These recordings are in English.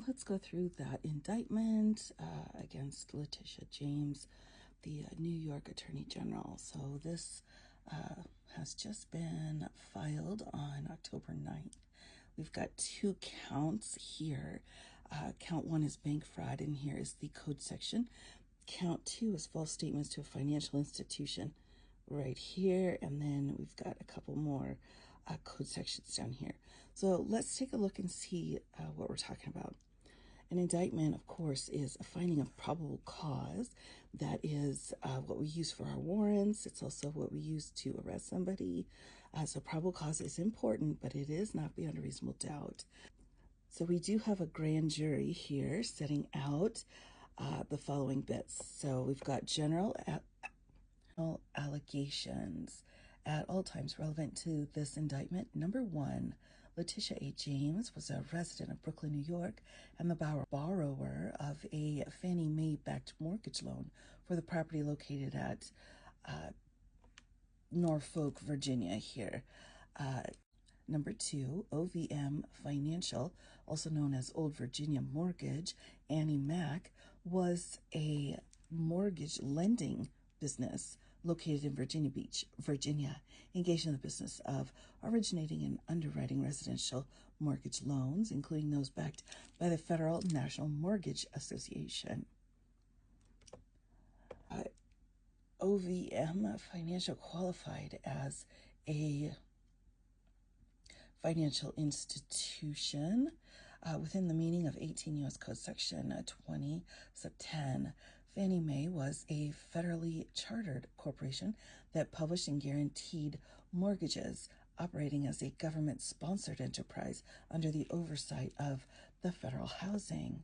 let's go through that indictment against Letitia James, the New York Attorney General. So this has just been filed on October 9th. We've got 2 counts here. Count 1 is bank fraud, and here is the code section. Count 2 is false statements to a financial institution right here, and then we've got a couple more code sections down here. So let's take a look and see what we're talking about. An indictment, of course, is a finding of probable cause. That is what we use for our warrants. It's also what we use to arrest somebody. So probable cause is important, but it is not beyond a reasonable doubt. So we do have a grand jury here setting out the following bits. So we've got general allegations at all times relevant to this indictment. Number 1, Letitia A. James was a resident of Brooklyn, New York, and the borrower of a Fannie Mae-backed mortgage loan for the property located at Norfolk, Virginia here. Number 2, OVM Financial, also known as Old Virginia Mortgage, Annie Mac, was a mortgage lending business located in Virginia Beach, Virginia, engaged in the business of originating and underwriting residential mortgage loans, including those backed by the Federal National Mortgage Association. OVM Financial qualified as a financial institution within the meaning of 18 U.S. Code Section 20, Sub 10. Fannie Mae was a federally chartered corporation that published and guaranteed mortgages, operating as a government-sponsored enterprise under the oversight of the Federal Housing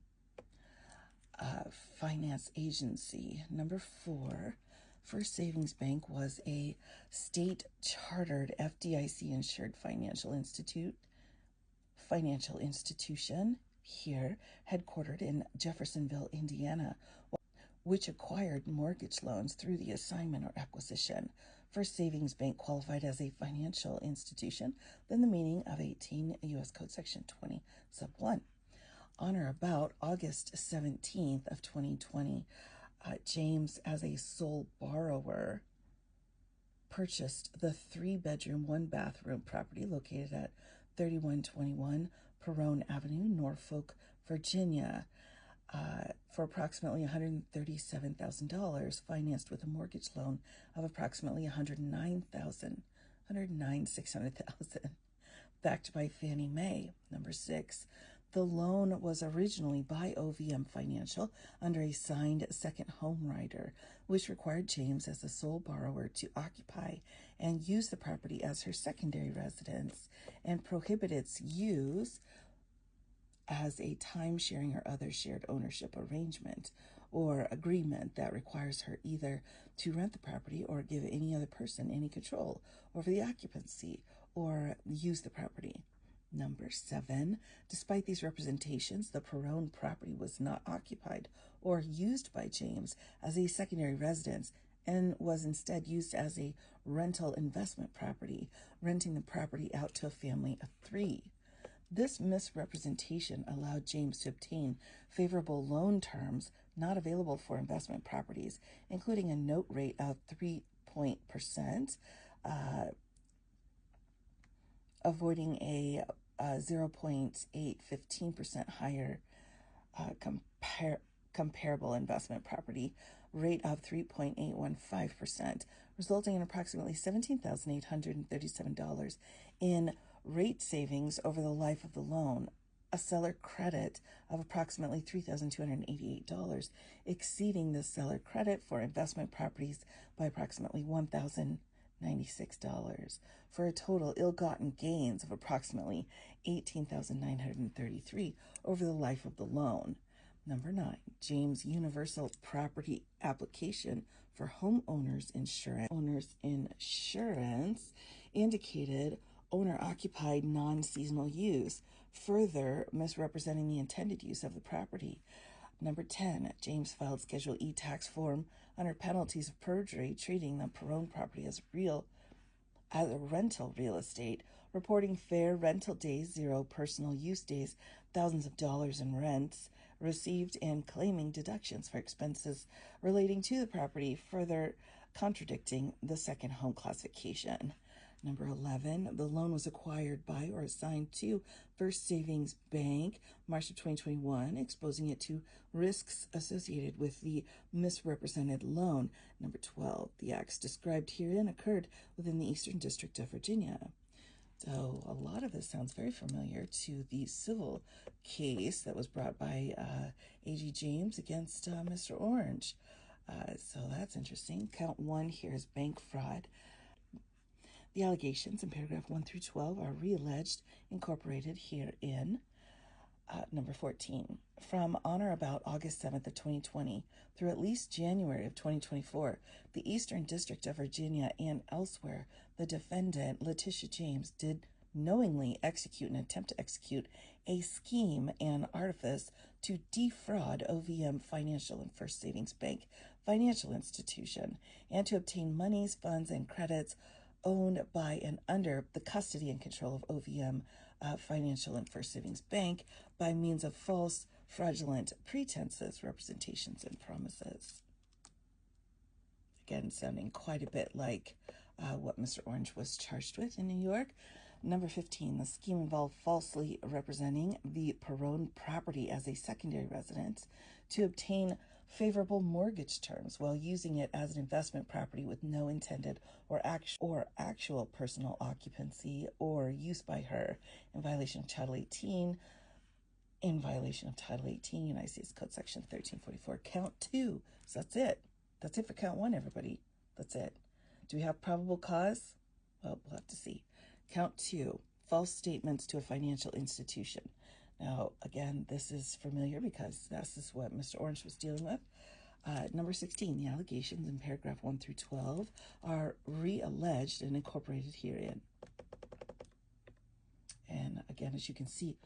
Finance Agency. Number 4, First Savings Bank was a state-chartered FDIC-insured financial institution here, headquartered in Jeffersonville, Indiana, which acquired mortgage loans through the assignment or acquisition. First Savings Bank qualified as a financial institution within the meaning of 18 U.S. Code Section 20, Sub 1. On or about August 17th of 2020, James, as a sole borrower, purchased the 3-bedroom, 1-bathroom property located at 3121 Perone Avenue, Norfolk, Virginia, for approximately $137,000, financed with a mortgage loan of approximately $109,600, backed by Fannie Mae. Number 6, the loan was originally by OVM Financial under a signed second home rider, which required James as the sole borrower to occupy and use the property as her secondary residence and prohibit its use as a time-sharing or other shared ownership arrangement or agreement that requires her either to rent the property or give any other person any control over the occupancy or use the property. Number 7, despite these representations, the Perone property was not occupied or used by James as a secondary residence and was instead used as a rental investment property, renting the property out to a family of 3. This misrepresentation allowed James to obtain favorable loan terms not available for investment properties, including a note rate of 3%, avoiding a 0.815% higher comparable investment property rate of 3.815%, resulting in approximately $17,837 in rate savings over the life of the loan, a seller credit of approximately $3,288, exceeding the seller credit for investment properties by approximately $1,096, for a total ill-gotten gains of approximately $18,933 over the life of the loan. Number 9, James' universal property application for homeowners insurance indicated owner-occupied non-seasonal use, further misrepresenting the intended use of the property. Number 10, James filed Schedule E tax form under penalties of perjury, treating the Perone property as a rental real estate, reporting fair rental days, 0 personal use days, thousands of dollars in rents received and claiming deductions for expenses relating to the property, further contradicting the second home classification. Number 11, the loan was acquired by or assigned to First Savings Bank March of 2021, exposing it to risks associated with the misrepresented loan. Number 12, the acts described herein occurred within the Eastern District of Virginia. So a lot of this sounds very familiar to the civil case that was brought by A.G. James against Mr. Orange. So that's interesting. Count 1 here is bank fraud. The allegations in paragraph 1 through 12 are realleged, incorporated herein. Number 14, from on or about August 7th of 2020 through at least January of 2024, the Eastern District of Virginia and elsewhere, the defendant, Letitia James, did knowingly execute and attempt to execute a scheme and artifice to defraud OVM Financial and First Savings Bank financial institution and to obtain monies, funds, and credits owned by and under the custody and control of OVM Financial and First Savings Bank by means of false, fraudulent pretenses, representations, and promises. Again, sounding quite a bit like what Mr. Orange was charged with in New York. Number 15, the scheme involved falsely representing the Perrone property as a secondary residence to obtain favorable mortgage terms while using it as an investment property with no intended or actual personal occupancy or use by her in violation of Title 18, United States Code Section 1344, Count 2. So that's it. That's it for Count 1, everybody. That's it. Do we have probable cause? Well, we'll have to see. Count 2, false statements to a financial institution. Now, again, this is familiar because this is what Mr. Orange was dealing with. Number 16, the allegations in paragraph 1 through 12 are realleged and incorporated herein. And again, as you can see,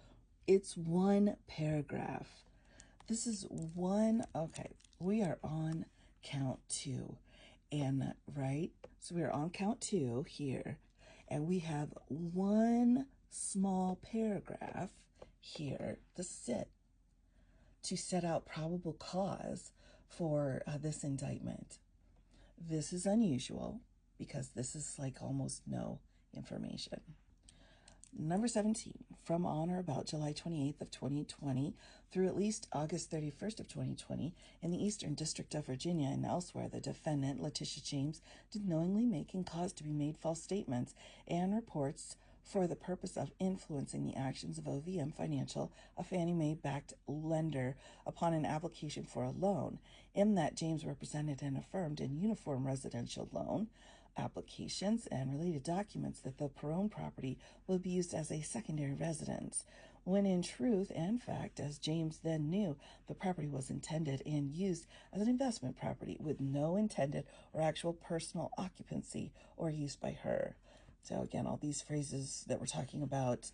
it's one paragraph. This is one, okay, we are on count 2. And right, so we are on count 2 here, and we have one small paragraph here, this is it, to set out probable cause for this indictment. This is unusual because this is like almost no information. Number 17, from on or about July 28th of 2020 through at least August 31st of 2020 in the Eastern District of Virginia and elsewhere, the defendant, Letitia James, did knowingly make and cause to be made false statements and reports for the purpose of influencing the actions of OVM Financial, a Fannie Mae-backed lender, upon an application for a loan, in that James represented and affirmed in uniform residential loan applications and related documents that the Perrone property would be used as a secondary residence, when in truth and fact, as James then knew, the property was intended and used as an investment property with no intended or actual personal occupancy or use by her. So again, all these phrases that we're talking about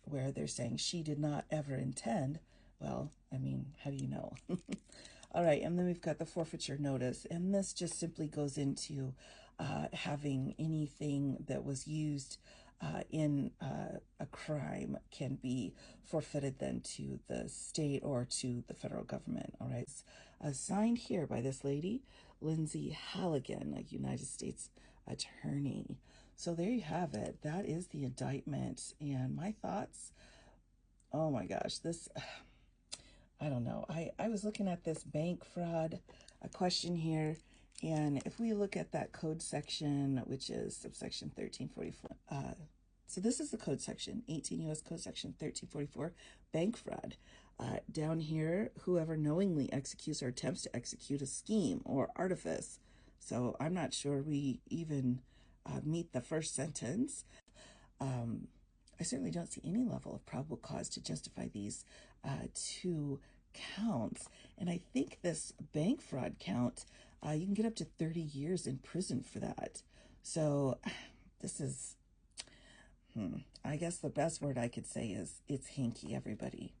where they're saying she did not ever intend, well, I mean, how do you know? All right, and then we've got the forfeiture notice, and this just simply goes into having anything that was used in a crime can be forfeited then to the state or to the federal government. All right, it's signed here by this lady, Lindsay Halligan, a United States attorney. So there you have it. That is the indictment. And my thoughts, oh my gosh, this, I don't know. I was looking at this bank fraud question here. And if we look at that code section, which is subsection 1344, so this is the code section, 18 U.S. Code Section 1344, bank fraud. Down here, whoever knowingly executes or attempts to execute a scheme or artifice. So I'm not sure we even meet the first sentence. I certainly don't see any level of probable cause to justify these two counts. And I think this bank fraud count, you can get up to 30 years in prison for that. So this is, I guess the best word I could say is it's hinky, everybody.